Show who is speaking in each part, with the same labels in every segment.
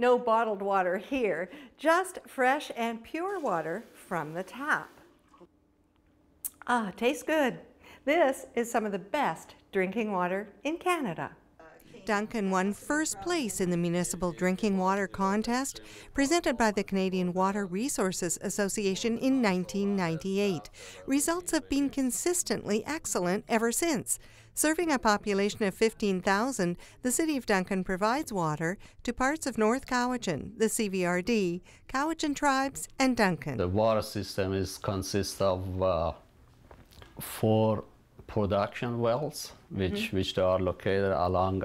Speaker 1: No bottled water here, just fresh and pure water from the tap. Ah, tastes good. This is some of the best drinking water in Canada. Duncan won first place in the Municipal Drinking Water Contest presented by the Canadian Water Resources Association in 1998. Results have been consistently excellent ever since. Serving a population of 15,000, the City of Duncan provides water to parts of North Cowichan, the CVRD, Cowichan Tribes, and Duncan.
Speaker 2: The water system consists of 4 production wells, which they are located along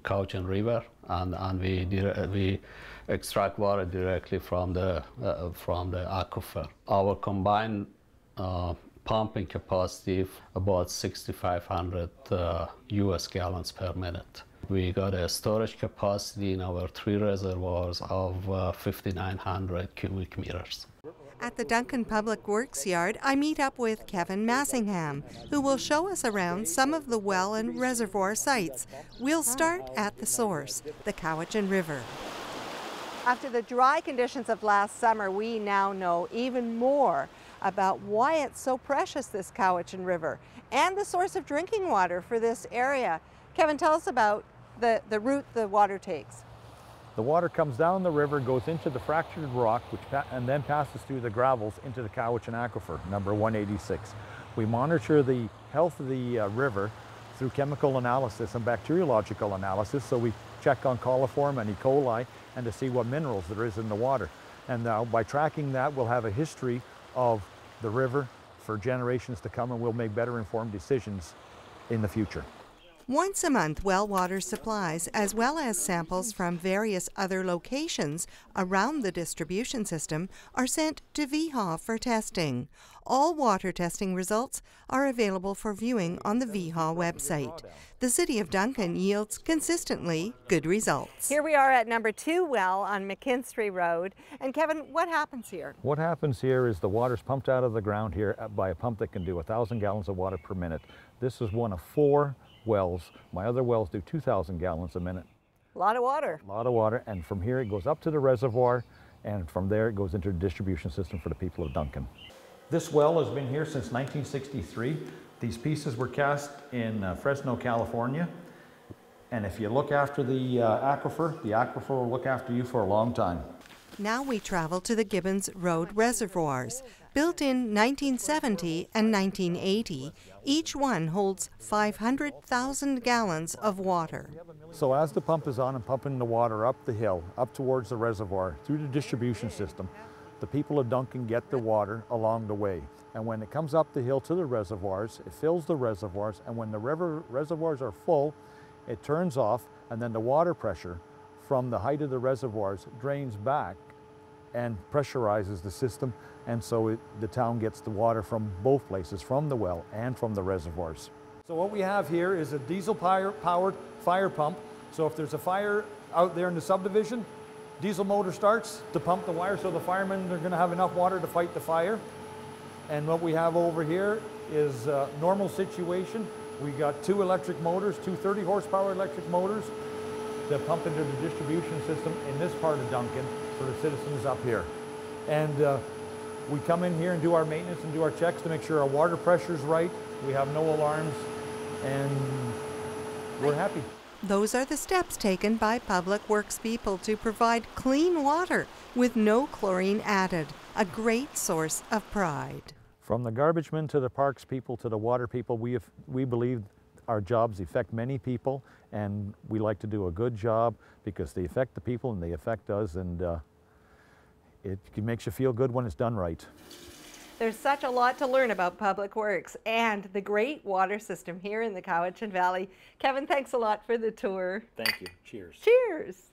Speaker 2: Cowichan River, and we extract water directly from the aquifer. Our combined pumping capacity about 6,500 US gallons per minute. We got a storage capacity in our 3 reservoirs of 5,900 cubic meters.
Speaker 1: At the Duncan Public Works Yard, I meet up with Kevin Massingham, who will show us around some of the well and reservoir sites. We'll start at the source, the Cowichan River. After the dry conditions of last summer, we now know even more about why it's so precious, this Cowichan River, and the source of drinking water for this area. Kevin, tell us about the route the water takes.
Speaker 3: The water comes down the river, goes into the fractured rock, and then passes through the gravels into the Cowichan Aquifer, number 186. We monitor the health of the river through chemical analysis and bacteriological analysis, so we check on coliform and E. coli and to see what minerals there is in the water. And now by tracking that, we'll have a history of the river for generations to come, and we'll make better informed decisions in the future.
Speaker 1: Once a month, well water supplies, as well as samples from various other locations around the distribution system, are sent to VHA for testing. All water testing results are available for viewing on the VHA website. The City of Duncan yields consistently good results. Here we are at number 2 well on McKinstry Road. And Kevin, what happens here?
Speaker 3: What happens here is the water's pumped out of the ground here by a pump that can do 1,000 gallons of water per minute. This is one of 4 wells. My other wells do 2,000 gallons a minute.
Speaker 1: A lot of water.
Speaker 3: A lot of water, and from here it goes up to the reservoir, and from there it goes into the distribution system for the people of Duncan. This well has been here since 1963. These pieces were cast in Fresno, California, and if you look after the aquifer will look after you for a long time.
Speaker 1: Now we travel to the Gibbons Road reservoirs. Built in 1970 and 1980, each one holds 500,000 gallons of water.
Speaker 3: So as the pump is on and pumping the water up the hill, up towards the reservoir, through the distribution system, the people of Duncan get the water along the way. And when it comes up the hill to the reservoirs, it fills the reservoirs, and when the reservoirs are full, it turns off, and then the water pressure from the height of the reservoirs drains back and pressurizes the system, and so the town gets the water from both places, from the well and from the reservoirs. So what we have here is a diesel-powered fire pump. So if there's a fire out there in the subdivision, diesel motor starts to pump the wire, so the firemen are going to have enough water to fight the fire. And what we have over here is a normal situation. We got 2 electric motors, 2 30 horsepower electric motors that pump into the distribution system in this part of Duncan for the citizens up here. And we come in here and do our maintenance and do our checks to make sure our water pressure is right. We have no alarms, and we're happy.
Speaker 1: Those are the steps taken by Public Works people to provide clean water with no chlorine added, a great source of pride.
Speaker 3: From the garbage men to the parks people to the water people, we believe our jobs affect many people, and we like to do a good job because they affect the people and they affect us, and it makes you feel good when it's done right.
Speaker 1: There's such a lot to learn about Public Works and the great water system here in the Cowichan Valley. Kevin, thanks a lot for the tour.
Speaker 3: Thank you. Cheers.
Speaker 1: Cheers.